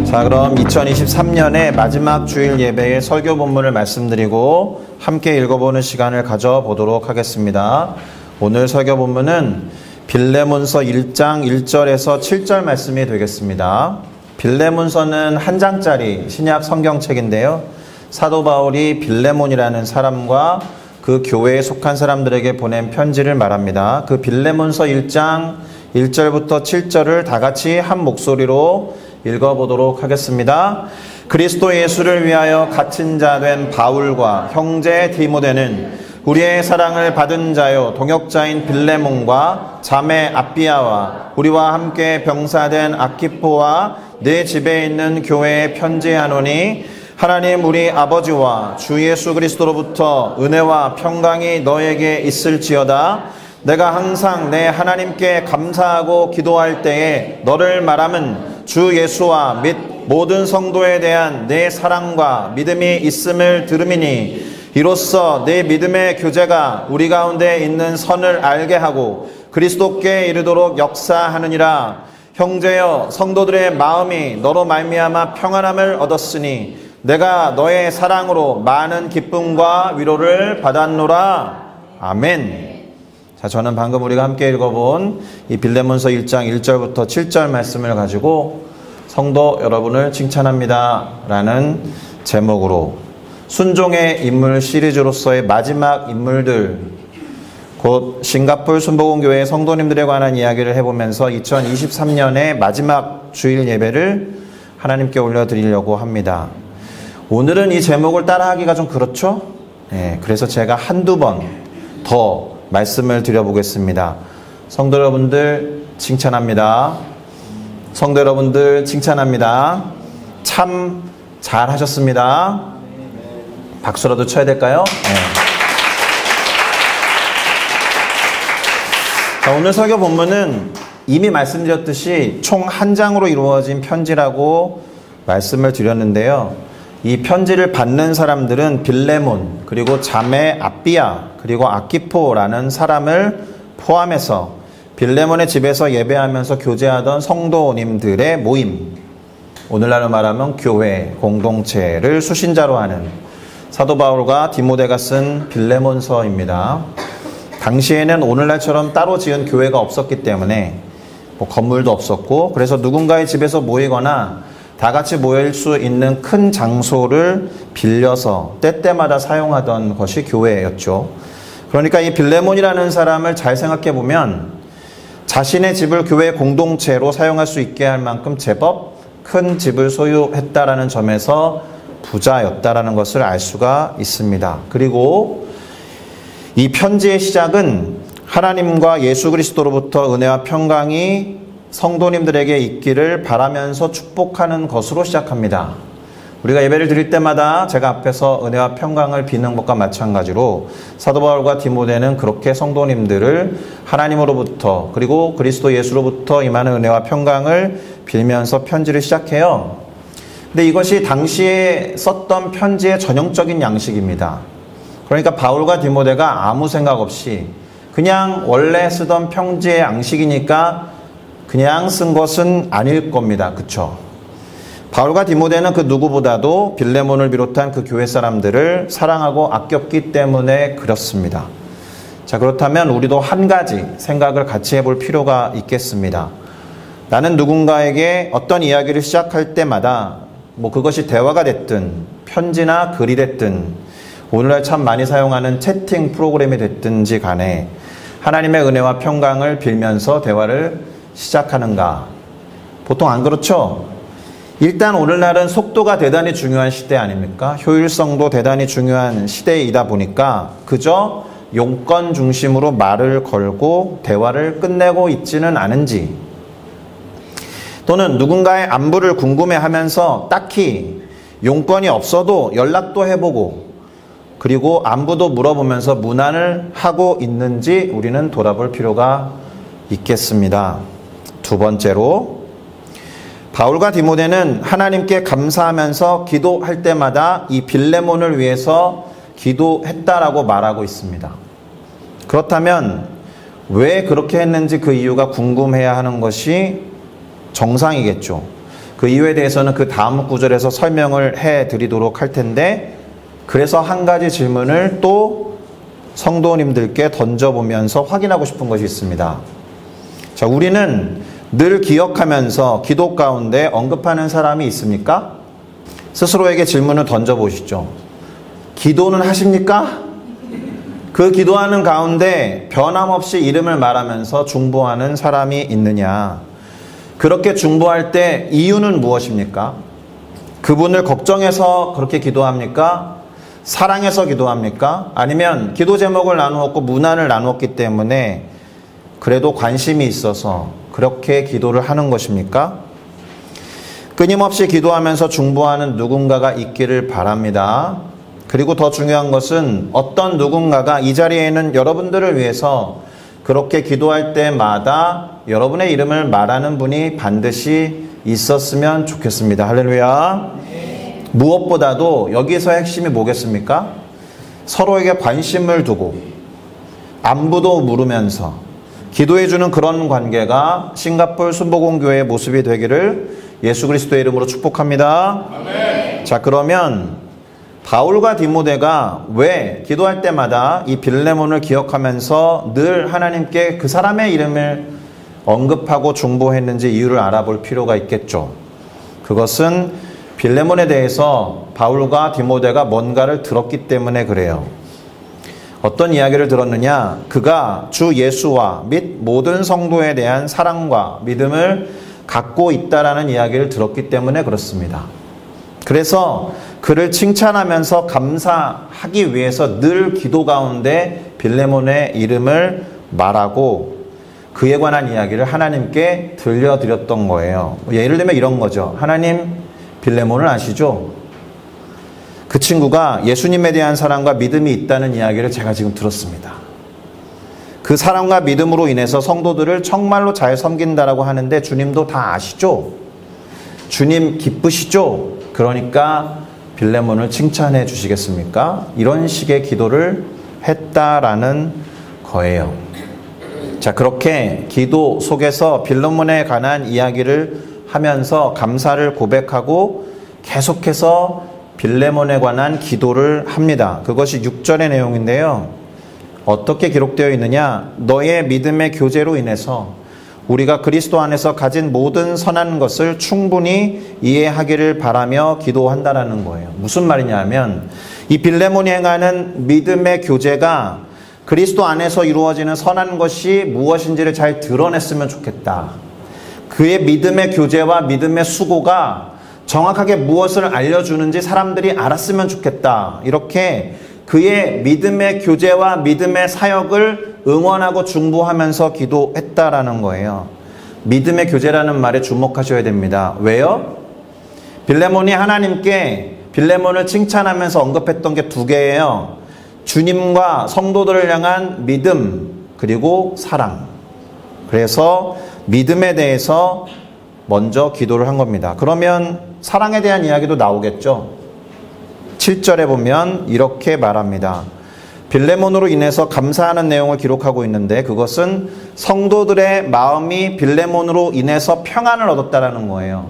자, 그럼 2023년의 마지막 주일 예배의 설교 본문을 말씀드리고 함께 읽어보는 시간을 가져보도록 하겠습니다. 오늘 설교 본문은 빌레몬서 1장 1절에서 7절 말씀이 되겠습니다. 빌레몬서는 한 장짜리 신약 성경책인데요. 사도 바울이 빌레몬이라는 사람과 그 교회에 속한 사람들에게 보낸 편지를 말합니다. 그 빌레몬서 1장 1절부터 7절을 다 같이 한 목소리로 읽어보도록 하겠습니다. 그리스도 예수를 위하여 갇힌 자 된 바울과 형제 디모데는 우리의 사랑을 받은 자요 동역자인 빌레몬과 자매 아비아와 우리와 함께 병사된 아키포와 내 집에 있는 교회에 편지하노니 하나님 우리 아버지와 주 예수 그리스도로부터 은혜와 평강이 너에게 있을지어다. 내가 항상 내 하나님께 감사하고 기도할 때에 너를 말함은 주 예수와 및 모든 성도에 대한 내 사랑과 믿음이 있음을 들음이니 이로써 내 믿음의 교제가 우리 가운데 있는 선을 알게 하고 그리스도께 이르도록 역사하느니라. 형제여, 성도들의 마음이 너로 말미암아 평안함을 얻었으니 내가 너의 사랑으로 많은 기쁨과 위로를 받았노라. 아멘. 자, 저는 방금 우리가 함께 읽어본 이 빌레몬서 1장 1절부터 7절 말씀을 가지고 성도 여러분을 칭찬합니다 라는 제목으로 순종의 인물 시리즈로서의 마지막 인물들, 곧 싱가포르 순복음교회 성도님들에 관한 이야기를 해보면서 2023년의 마지막 주일 예배를 하나님께 올려드리려고 합니다. 오늘은 이 제목을 따라하기가 좀 그렇죠? 네, 그래서 제가 한두 번 더 말씀을 드려보겠습니다. 성도 여러분들 칭찬합니다. 성도 여러분들 칭찬합니다. 참 잘하셨습니다. 박수라도 쳐야 될까요? 네. 자, 오늘 설교 본문은 이미 말씀드렸듯이 총 한 장으로 이루어진 편지라고 말씀을 드렸는데요. 이 편지를 받는 사람들은 빌레몬, 그리고 자매 아비아, 그리고 아키포라는 사람을 포함해서 빌레몬의 집에서 예배하면서 교제하던 성도님들의 모임, 오늘날로 말하면 교회, 공동체를 수신자로 하는 사도 바울과 디모데가 쓴 빌레몬서입니다. 당시에는 오늘날처럼 따로 지은 교회가 없었기 때문에 건물도 없었고, 그래서 누군가의 집에서 모이거나 다 같이 모일 수 있는 큰 장소를 빌려서 때때마다 사용하던 것이 교회였죠. 그러니까 이 빌레몬이라는 사람을 잘 생각해 보면 자신의 집을 교회 공동체로 사용할 수 있게 할 만큼 제법 큰 집을 소유했다라는 점에서 부자였다라는 것을 알 수가 있습니다. 그리고 이 편지의 시작은 하나님과 예수 그리스도로부터 은혜와 평강이 성도님들에게 있기를 바라면서 축복하는 것으로 시작합니다. 우리가 예배를 드릴 때마다 제가 앞에서 은혜와 평강을 비는 것과 마찬가지로 사도 바울과 디모데는 그렇게 성도님들을 하나님으로부터 그리고 그리스도 예수로부터 임하는 은혜와 평강을 빌면서 편지를 시작해요. 근데 이것이 당시에 썼던 편지의 전형적인 양식입니다. 그러니까 바울과 디모데가 아무 생각 없이 그냥 원래 쓰던 편지의 양식이니까 그냥 쓴 것은 아닐 겁니다. 그쵸? 바울과 디모데는 그 누구보다도 빌레몬을 비롯한 그 교회 사람들을 사랑하고 아꼈기 때문에 그렇습니다. 자, 그렇다면 우리도 한 가지 생각을 같이 해볼 필요가 있겠습니다. 나는 누군가에게 어떤 이야기를 시작할 때마다 그것이 대화가 됐든 편지나 글이 됐든 오늘날 참 많이 사용하는 채팅 프로그램이 됐든지 간에 하나님의 은혜와 평강을 빌면서 대화를 시작하는가? 보통 안 그렇죠? 일단 오늘날은 속도가 대단히 중요한 시대 아닙니까? 효율성도 대단히 중요한 시대이다 보니까 그저 용건 중심으로 말을 걸고 대화를 끝내고 있지는 않은지, 또는 누군가의 안부를 궁금해하면서 딱히 용건이 없어도 연락도 해보고 그리고 안부도 물어보면서 문안을 하고 있는지 우리는 돌아볼 필요가 있겠습니다. 두 번째로, 바울과 디모데는 하나님께 감사하면서 기도할 때마다 이 빌레몬을 위해서 기도했다라고 말하고 있습니다. 그렇다면 왜 그렇게 했는지 그 이유가 궁금해야 하는 것이 정상이겠죠. 그 이유에 대해서는 그 다음 구절에서 설명을 해 드리도록 할 텐데, 그래서 한 가지 질문을 또 성도님들께 던져보면서 확인하고 싶은 것이 있습니다. 자, 우리는 늘 기억하면서 기도 가운데 언급하는 사람이 있습니까? 스스로에게 질문을 던져보시죠. 기도는 하십니까? 그 기도하는 가운데 변함없이 이름을 말하면서 중보하는 사람이 있느냐? 그렇게 중보할 때 이유는 무엇입니까? 그분을 걱정해서 그렇게 기도합니까? 사랑해서 기도합니까? 아니면 기도 제목을 나누었고 문안을 나누었기 때문에 그래도 관심이 있어서 그렇게 기도를 하는 것입니까? 끊임없이 기도하면서 중보하는 누군가가 있기를 바랍니다. 그리고 더 중요한 것은 어떤 누군가가 이 자리에 있는 여러분들을 위해서 그렇게 기도할 때마다 여러분의 이름을 말하는 분이 반드시 있었으면 좋겠습니다. 할렐루야. 네. 무엇보다도 여기서 핵심이 뭐겠습니까? 서로에게 관심을 두고 안부도 물으면서 기도해주는 그런 관계가 싱가포르 순복음교회의 모습이 되기를 예수 그리스도의 이름으로 축복합니다. 아멘. 자, 그러면 바울과 디모데가 왜 기도할 때마다 이 빌레몬을 기억하면서 늘 하나님께 그 사람의 이름을 언급하고 중보했는지 이유를 알아볼 필요가 있겠죠. 그것은 빌레몬에 대해서 바울과 디모데가 뭔가를 들었기 때문에 그래요. 어떤 이야기를 들었느냐? 그가 주 예수와 및 모든 성도에 대한 사랑과 믿음을 갖고 있다라는 이야기를 들었기 때문에 그렇습니다. 그래서 그를 칭찬하면서 감사하기 위해서 늘 기도 가운데 빌레몬의 이름을 말하고 그에 관한 이야기를 하나님께 들려드렸던 거예요. 예를 들면 이런 거죠. 하나님, 빌레몬을 아시죠? 그 친구가 예수님에 대한 사랑과 믿음이 있다는 이야기를 제가 지금 들었습니다. 그 사랑과 믿음으로 인해서 성도들을 정말로 잘 섬긴다라고 하는데 주님도 다 아시죠? 주님 기쁘시죠? 그러니까 빌레몬을 칭찬해 주시겠습니까? 이런 식의 기도를 했다라는 거예요. 자, 그렇게 기도 속에서 빌레몬에 관한 이야기를 하면서 감사를 고백하고 계속해서 빌레몬에 관한 기도를 합니다. 그것이 6절의 내용인데요. 어떻게 기록되어 있느냐? 너의 믿음의 교제로 인해서 우리가 그리스도 안에서 가진 모든 선한 것을 충분히 이해하기를 바라며 기도한다라는 거예요. 무슨 말이냐 하면 이 빌레몬이 행하는 믿음의 교제가 그리스도 안에서 이루어지는 선한 것이 무엇인지를 잘 드러냈으면 좋겠다. 그의 믿음의 교제와 믿음의 수고가 정확하게 무엇을 알려주는지 사람들이 알았으면 좋겠다. 이렇게 그의 믿음의 교제와 믿음의 사역을 응원하고 중보하면서 기도했다라는 거예요. 믿음의 교제라는 말에 주목하셔야 됩니다. 왜요? 빌레몬이 하나님께 빌레몬을 칭찬하면서 언급했던 게 두 개예요. 주님과 성도들을 향한 믿음 그리고 사랑. 그래서 믿음에 대해서 먼저 기도를 한 겁니다. 그러면 사랑에 대한 이야기도 나오겠죠. 7절에 보면 이렇게 말합니다. 빌레몬으로 인해서 감사하는 내용을 기록하고 있는데 그것은 성도들의 마음이 빌레몬으로 인해서 평안을 얻었다라는 거예요.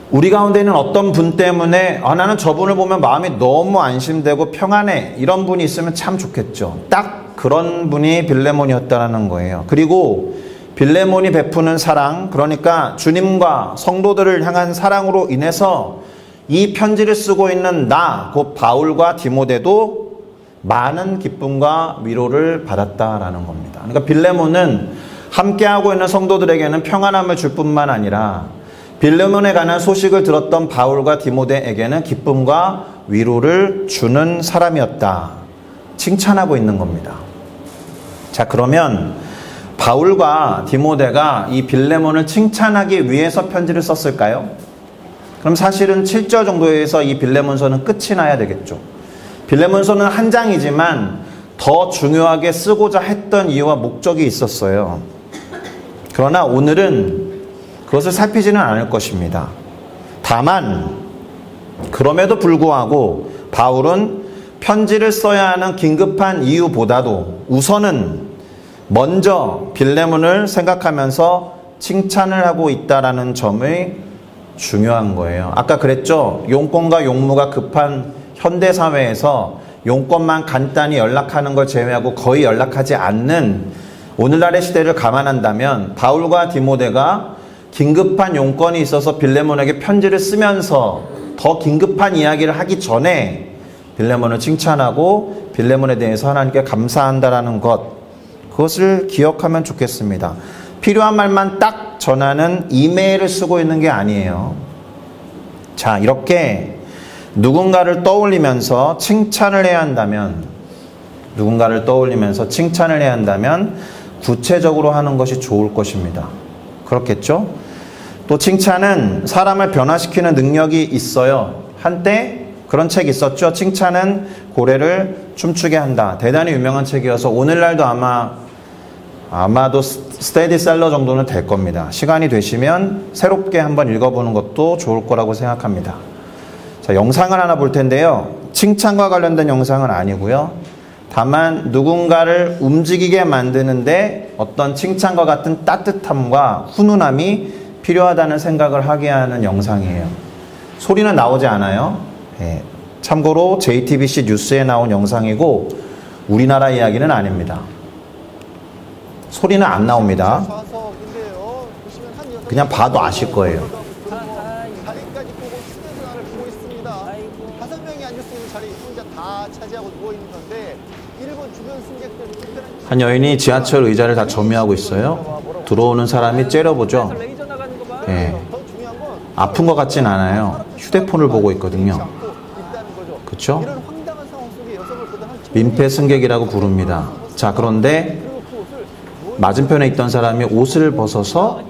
우리 가운데 있는 어떤 분 때문에 나는 저분을 보면 마음이 너무 안심되고 평안해, 이런 분이 있으면 참 좋겠죠. 딱 그런 분이 빌레몬이었다라는 거예요. 그리고 빌레몬이 베푸는 사랑, 그러니까 주님과 성도들을 향한 사랑으로 인해서 이 편지를 쓰고 있는 나, 곧 바울과 디모데도 많은 기쁨과 위로를 받았다라는 겁니다. 그러니까 빌레몬은 함께하고 있는 성도들에게는 평안함을 줄 뿐만 아니라 빌레몬에 관한 소식을 들었던 바울과 디모데에게는 기쁨과 위로를 주는 사람이었다. 칭찬하고 있는 겁니다. 자, 그러면 바울과 디모데가 이 빌레몬을 칭찬하기 위해서 편지를 썼을까요? 그럼 사실은 7절 정도에서 이 빌레몬서는 끝이 나야 되겠죠. 빌레몬서는 한 장이지만 더 중요하게 쓰고자 했던 이유와 목적이 있었어요. 그러나 오늘은 그것을 살피지는 않을 것입니다. 다만 그럼에도 불구하고 바울은 편지를 써야 하는 긴급한 이유보다도 우선은 먼저 빌레몬을 생각하면서 칭찬을 하고 있다라는 점의 중요한 거예요. 아까 그랬죠? 용건과 용무가 급한 현대사회에서 용건만 간단히 연락하는 걸 제외하고 거의 연락하지 않는 오늘날의 시대를 감안한다면 바울과 디모데가 긴급한 용건이 있어서 빌레몬에게 편지를 쓰면서 더 긴급한 이야기를 하기 전에 빌레몬을 칭찬하고 빌레몬에 대해서 하나님께 감사한다라는 것, 그것을 기억하면 좋겠습니다. 필요한 말만 딱 전하는 이메일을 쓰고 있는 게 아니에요. 자, 이렇게 누군가를 떠올리면서 칭찬을 해야 한다면, 구체적으로 하는 것이 좋을 것입니다. 그렇겠죠? 또 칭찬은 사람을 변화시키는 능력이 있어요. 한때 그런 책 있었죠. 칭찬은 고래를 춤추게 한다. 대단히 유명한 책이어서 오늘날도 아마도 스테디셀러 정도는 될 겁니다. 시간이 되시면 새롭게 한번 읽어보는 것도 좋을 거라고 생각합니다. 자, 영상을 하나 볼 텐데요. 칭찬과 관련된 영상은 아니고요. 다만 누군가를 움직이게 만드는데 어떤 칭찬과 같은 따뜻함과 훈훈함이 필요하다는 생각을 하게 하는 영상이에요. 소리는 나오지 않아요. 예, 참고로 JTBC 뉴스에 나온 영상이고 우리나라 이야기는 아닙니다. 소리는 안 나옵니다. 그냥 봐도 아실 거예요. 자리까지 보고 휴대전화를 보고 있습니다. 5명이 앉을 수 있는 자리 혼자 다 차지하고 누워 있는 건데 일본 주변 승객들 한 여인이 지하철 의자를 다 점유하고 있어요. 들어오는 사람이 째려보죠. 예, 아픈 것 같진 않아요. 휴대폰을 보고 있거든요. 그렇죠? 민폐 승객이라고 부릅니다. 자, 그런데 맞은편에 있던 사람이 옷을 벗어서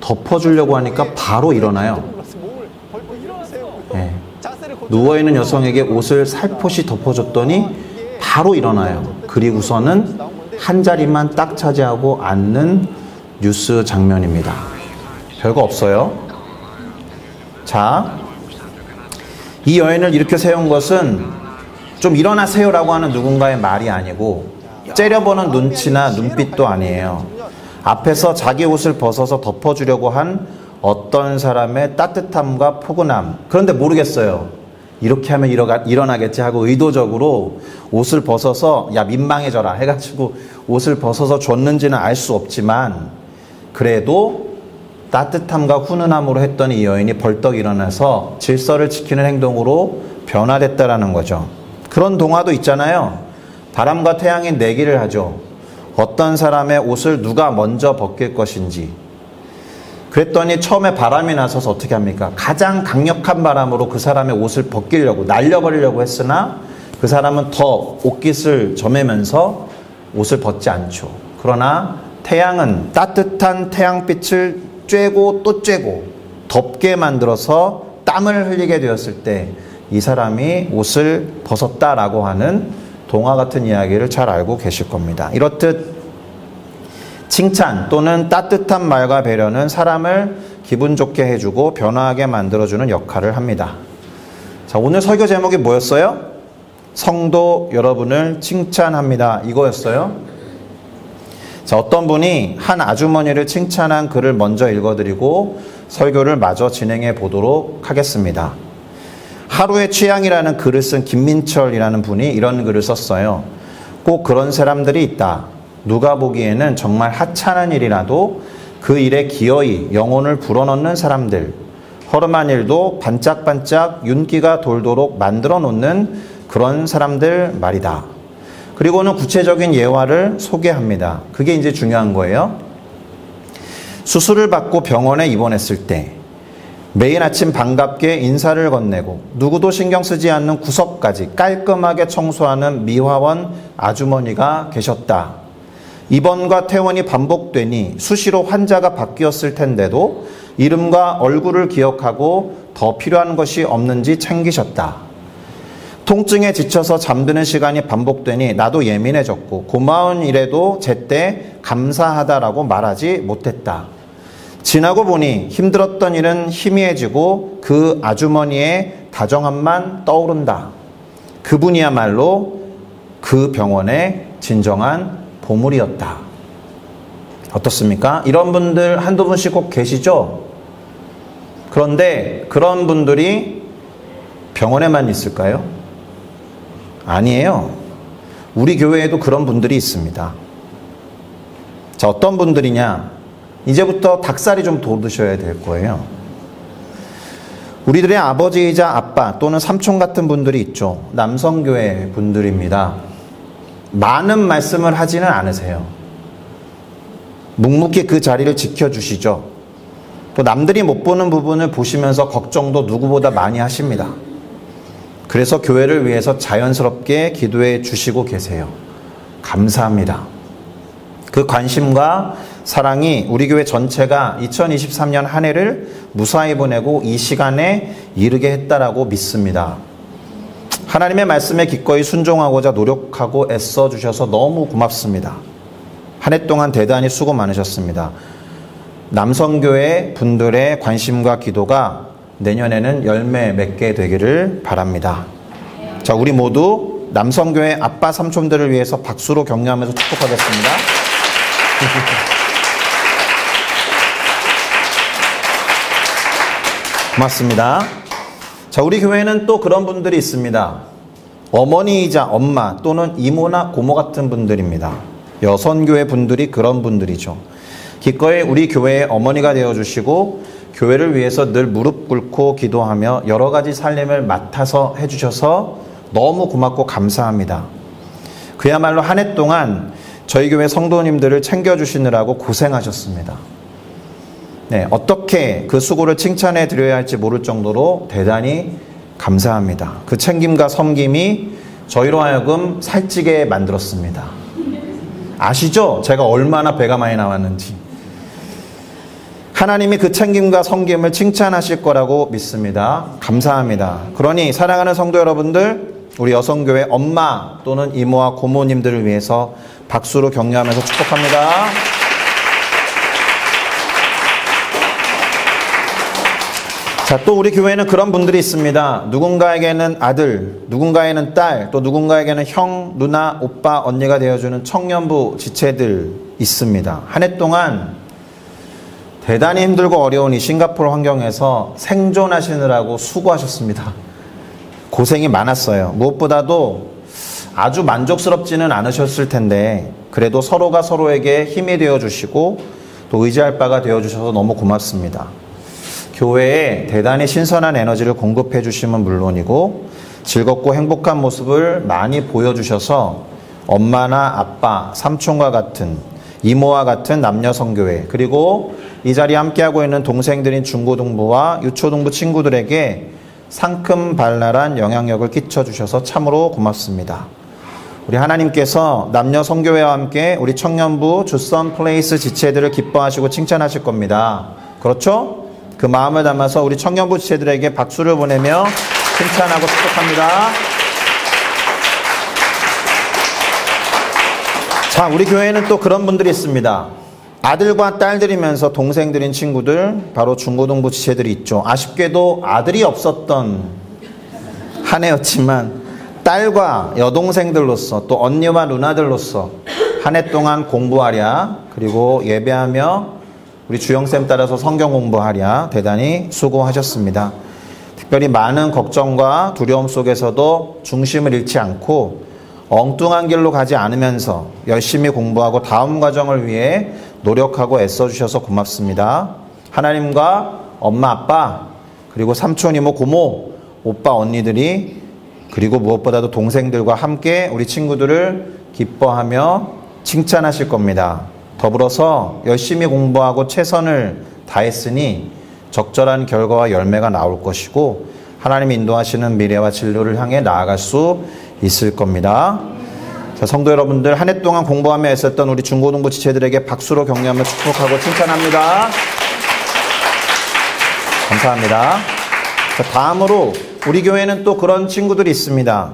덮어주려고 하니까 바로 일어나요. 예. 누워있는 여성에게 옷을 살포시 덮어줬더니 바로 일어나요. 그리고서는 한 자리만 딱 차지하고 앉는 뉴스 장면입니다. 별거 없어요. 자, 이 여인을 이렇게 세운 것은 좀 일어나세요라고 하는 누군가의 말이 아니고 째려보는 눈치나 눈빛도 아니에요. 앞에서 자기 옷을 벗어서 덮어주려고 한 어떤 사람의 따뜻함과 포근함. 그런데 모르겠어요. 이렇게 하면 일어나겠지 하고 의도적으로 옷을 벗어서 야 민망해져라 해가지고 옷을 벗어서 줬는지는 알 수 없지만 그래도 따뜻함과 훈훈함으로 했던 이 여인이 벌떡 일어나서 질서를 지키는 행동으로 변화됐다라는 거죠. 그런 동화도 있잖아요. 바람과 태양이 내기를 하죠. 어떤 사람의 옷을 누가 먼저 벗길 것인지. 그랬더니 처음에 바람이 나서서 어떻게 합니까? 가장 강력한 바람으로 그 사람의 옷을 벗기려고 날려버리려고 했으나 그 사람은 더 옷깃을 점매면서 옷을 벗지 않죠. 그러나 태양은 따뜻한 태양빛을 쬐고 또 쬐고 덥게 만들어서 땀을 흘리게 되었을 때 이 사람이 옷을 벗었다라고 하는 동화 같은 이야기를 잘 알고 계실 겁니다. 이렇듯 칭찬 또는 따뜻한 말과 배려는 사람을 기분 좋게 해주고 변화하게 만들어주는 역할을 합니다. 자, 오늘 설교 제목이 뭐였어요? 성도 여러분을 칭찬합니다. 이거였어요. 자, 어떤 분이 한 아주머니를 칭찬한 글을 먼저 읽어드리고 설교를 마저 진행해 보도록 하겠습니다. 하루의 취향이라는 글을 쓴 김민철이라는 분이 이런 글을 썼어요. 꼭 그런 사람들이 있다. 누가 보기에는 정말 하찮은 일이라도 그 일에 기어이 영혼을 불어넣는 사람들. 허름한 일도 반짝반짝 윤기가 돌도록 만들어 놓는 그런 사람들 말이다. 그리고는 구체적인 예화를 소개합니다. 그게 이제 중요한 거예요. 수술을 받고 병원에 입원했을 때 매일 아침 반갑게 인사를 건네고 누구도 신경 쓰지 않는 구석까지 깔끔하게 청소하는 미화원 아주머니가 계셨다. 입원과 퇴원이 반복되니 수시로 환자가 바뀌었을 텐데도 이름과 얼굴을 기억하고 더 필요한 것이 없는지 챙기셨다. 통증에 지쳐서 잠드는 시간이 반복되니 나도 예민해졌고 고마운 일에도 제때 감사하다라고 말하지 못했다. 지나고 보니 힘들었던 일은 희미해지고 그 아주머니의 다정함만 떠오른다. 그분이야말로 그 병원의 진정한 보물이었다. 어떻습니까? 이런 분들 한두 분씩 꼭 계시죠? 그런데 그런 분들이 병원에만 있을까요? 아니에요. 우리 교회에도 그런 분들이 있습니다. 자, 어떤 분들이냐? 이제부터 닭살이 좀 돋으셔야 될 거예요. 우리들의 아버지이자 아빠 또는 삼촌 같은 분들이 있죠. 남성교회 분들입니다. 많은 말씀을 하지는 않으세요. 묵묵히 그 자리를 지켜주시죠. 또 남들이 못 보는 부분을 보시면서 걱정도 누구보다 많이 하십니다. 그래서 교회를 위해서 자연스럽게 기도해 주시고 계세요. 감사합니다. 그 관심과 사랑이 우리 교회 전체가 2023년 한 해를 무사히 보내고 이 시간에 이르게 했다라고 믿습니다. 하나님의 말씀에 기꺼이 순종하고자 노력하고 애써 주셔서 너무 고맙습니다. 한 해 동안 대단히 수고 많으셨습니다. 남성교회 분들의 관심과 기도가 내년에는 열매 맺게 되기를 바랍니다. 자, 우리 모두 남성교회 아빠 삼촌들을 위해서 박수로 격려하면서 축복하겠습니다. 고맙습니다. 자, 우리 교회는 또 그런 분들이 있습니다. 어머니이자 엄마 또는 이모나 고모 같은 분들입니다. 여선교회 분들이 그런 분들이죠. 기꺼이 우리 교회의 어머니가 되어주시고 교회를 위해서 늘 무릎 꿇고 기도하며 여러 가지 살림을 맡아서 해주셔서 너무 고맙고 감사합니다. 그야말로 한 해 동안 저희 교회 성도님들을 챙겨주시느라고 고생하셨습니다. 네, 어떻게 그 수고를 칭찬해 드려야 할지 모를 정도로 대단히 감사합니다. 그 챙김과 섬김이 저희로 하여금 살찌게 만들었습니다. 아시죠? 제가 얼마나 배가 많이 나왔는지. 하나님이 그 챙김과 섬김을 칭찬하실 거라고 믿습니다. 감사합니다. 그러니 사랑하는 성도 여러분들, 우리 여성교회 엄마 또는 이모와 고모님들을 위해서 박수로 격려하면서 축복합니다. 자, 또 우리 교회는 그런 분들이 있습니다. 누군가에게는 아들, 누군가에는 딸, 또 누군가에게는 형, 누나, 오빠, 언니가 되어주는 청년부 지체들 있습니다. 한 해 동안 대단히 힘들고 어려운 이 싱가포르 환경에서 생존하시느라고 수고하셨습니다. 고생이 많았어요. 무엇보다도 아주 만족스럽지는 않으셨을 텐데 그래도 서로가 서로에게 힘이 되어주시고 또 의지할 바가 되어주셔서 너무 고맙습니다. 교회에 대단히 신선한 에너지를 공급해 주심은 물론이고 즐겁고 행복한 모습을 많이 보여주셔서 엄마나 아빠, 삼촌과 같은 이모와 같은 남녀 성교회 그리고 이 자리에 함께하고 있는 동생들인 중고등부와 유초등부 친구들에게 상큼발랄한 영향력을 끼쳐주셔서 참으로 고맙습니다. 우리 하나님께서 남녀 성교회와 함께 우리 청년부 주선 플레이스 지체들을 기뻐하시고 칭찬하실 겁니다. 그렇죠? 그 마음을 담아서 우리 청년부 지체들에게 박수를 보내며 칭찬하고 축복합니다. 자, 우리 교회에는 또 그런 분들이 있습니다. 아들과 딸들이면서 동생들인 친구들, 바로 중고등부 지체들이 있죠. 아쉽게도 아들이 없었던 한 해였지만 딸과 여동생들로서 또 언니와 누나들로서 한 해 동안 공부하랴, 그리고 예배하며 우리 주영쌤 따라서 성경 공부하랴 대단히 수고하셨습니다. 특별히 많은 걱정과 두려움 속에서도 중심을 잃지 않고 엉뚱한 길로 가지 않으면서 열심히 공부하고 다음 과정을 위해 노력하고 애써주셔서 고맙습니다. 하나님과 엄마, 아빠, 그리고 삼촌, 이모, 고모, 오빠, 언니들이 그리고 무엇보다도 동생들과 함께 우리 친구들을 기뻐하며 칭찬하실 겁니다. 더불어서 열심히 공부하고 최선을 다했으니 적절한 결과와 열매가 나올 것이고 하나님이 인도하시는 미래와 진로를 향해 나아갈 수 있을 겁니다. 자, 성도 여러분들, 한 해 동안 공부하며 애썼던 우리 중고등부 지체들에게 박수로 격려하며 축복하고 칭찬합니다. 감사합니다. 자, 다음으로 우리 교회는 또 그런 친구들이 있습니다.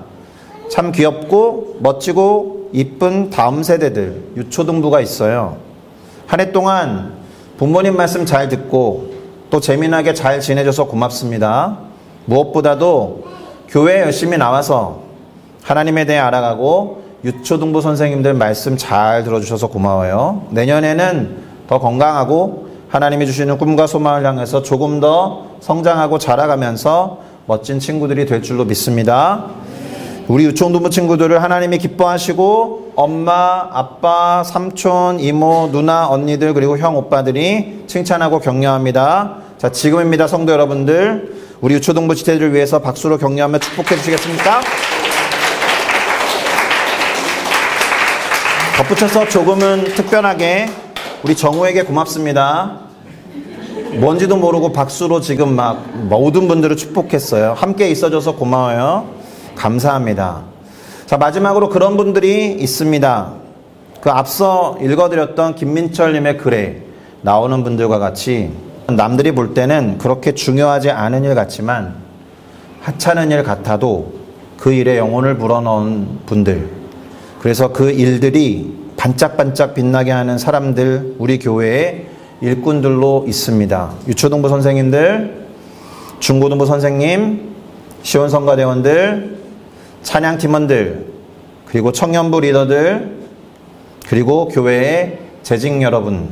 참 귀엽고 멋지고 이쁜 다음 세대들, 유초등부가 있어요. 한 해 동안 부모님 말씀 잘 듣고 또 재미나게 잘 지내줘서 고맙습니다. 무엇보다도 교회에 열심히 나와서 하나님에 대해 알아가고 유초등부 선생님들 말씀 잘 들어주셔서 고마워요. 내년에는 더 건강하고 하나님이 주시는 꿈과 소망을 향해서 조금 더 성장하고 자라가면서 멋진 친구들이 될 줄로 믿습니다. 우리 유치원동부 친구들을 하나님이 기뻐하시고 엄마, 아빠, 삼촌, 이모, 누나, 언니들 그리고 형, 오빠들이 칭찬하고 격려합니다. 자, 지금입니다. 성도 여러분들, 우리 유초동부 지체들을 위해서 박수로 격려하며 축복해 주시겠습니까? 덧붙여서 조금은 특별하게 우리 정우에게 고맙습니다. 뭔지도 모르고 박수로 지금 막 모든 분들을 축복했어요. 함께 있어줘서 고마워요. 감사합니다. 자, 마지막으로 그런 분들이 있습니다. 그 앞서 읽어드렸던 김민철님의 글에 나오는 분들과 같이 남들이 볼 때는 그렇게 중요하지 않은 일 같지만 하찮은 일 같아도 그 일에 영혼을 불어넣은 분들, 그래서 그 일들이 반짝반짝 빛나게 하는 사람들, 우리 교회의 일꾼들로 있습니다. 유초동부 선생님들, 중고등부 선생님, 시원성가대원들, 찬양팀원들, 그리고 청년부 리더들, 그리고 교회의 재직 여러분.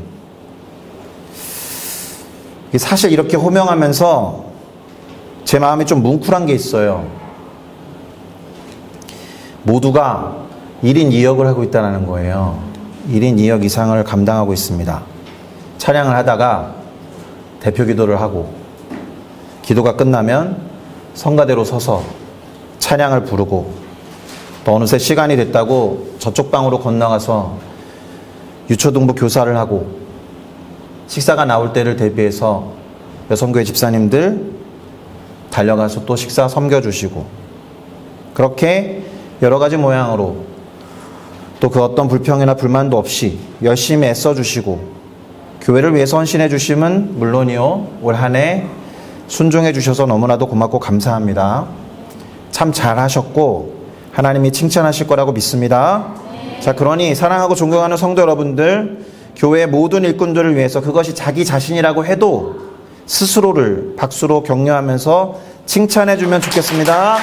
사실 이렇게 호명하면서 제 마음이 좀 뭉클한 게 있어요. 모두가 1인 2역을 하고 있다는 거예요. 1인 2역 이상을 감당하고 있습니다. 찬양을 하다가 대표 기도를 하고, 기도가 끝나면 성가대로 서서 찬양을 부르고, 또 어느새 시간이 됐다고 저쪽 방으로 건너가서 유초동부 교사를 하고, 식사가 나올 때를 대비해서 여성교회 집사님들 달려가서 또 식사 섬겨주시고, 그렇게 여러 가지 모양으로 또 그 어떤 불평이나 불만도 없이 열심히 애써주시고, 교회를 위해서 헌신해 주심은 물론이요, 올 한 해 순종해 주셔서 너무나도 고맙고 감사합니다. 참 잘하셨고 하나님이 칭찬하실 거라고 믿습니다. 자, 그러니 사랑하고 존경하는 성도 여러분들, 교회의 모든 일꾼들을 위해서 그것이 자기 자신이라고 해도 스스로를 박수로 격려하면서 칭찬해 주면 좋겠습니다.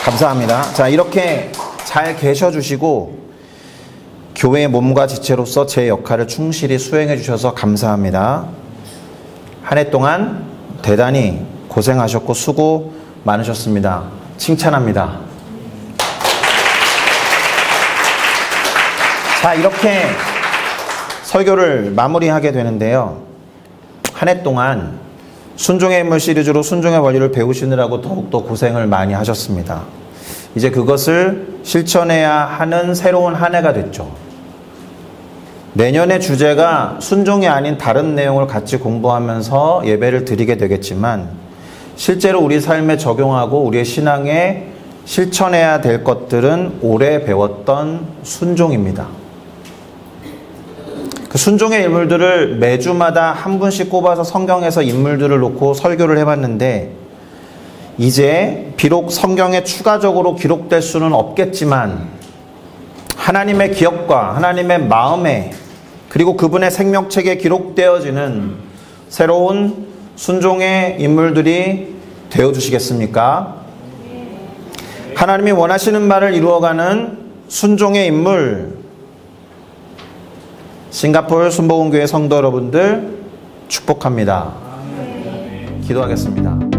감사합니다. 자, 이렇게 잘 계셔 주시고 교회의 몸과 지체로서 제 역할을 충실히 수행해 주셔서 감사합니다. 한 해 동안 대단히 고생하셨고 수고 많으셨습니다. 칭찬합니다. 자, 이렇게 설교를 마무리하게 되는데요. 한 해 동안 순종의 인물 시리즈로 순종의 원리를 배우시느라고 더욱더 고생을 많이 하셨습니다. 이제 그것을 실천해야 하는 새로운 한 해가 됐죠. 내년의 주제가 순종이 아닌 다른 내용을 같이 공부하면서 예배를 드리게 되겠지만, 실제로 우리 삶에 적용하고 우리의 신앙에 실천해야 될 것들은 올해 배웠던 순종입니다. 그 순종의 인물들을 매주마다 한 분씩 꼽아서 성경에서 인물들을 놓고 설교를 해봤는데, 이제 비록 성경에 추가적으로 기록될 수는 없겠지만 하나님의 기억과 하나님의 마음에, 그리고 그분의 생명책에 기록되어지는 새로운 순종의 인물들이 되어주시겠습니까? 하나님이 원하시는 바를 이루어가는 순종의 인물, 싱가포르 순복음교회 성도 여러분들 축복합니다. 기도하겠습니다.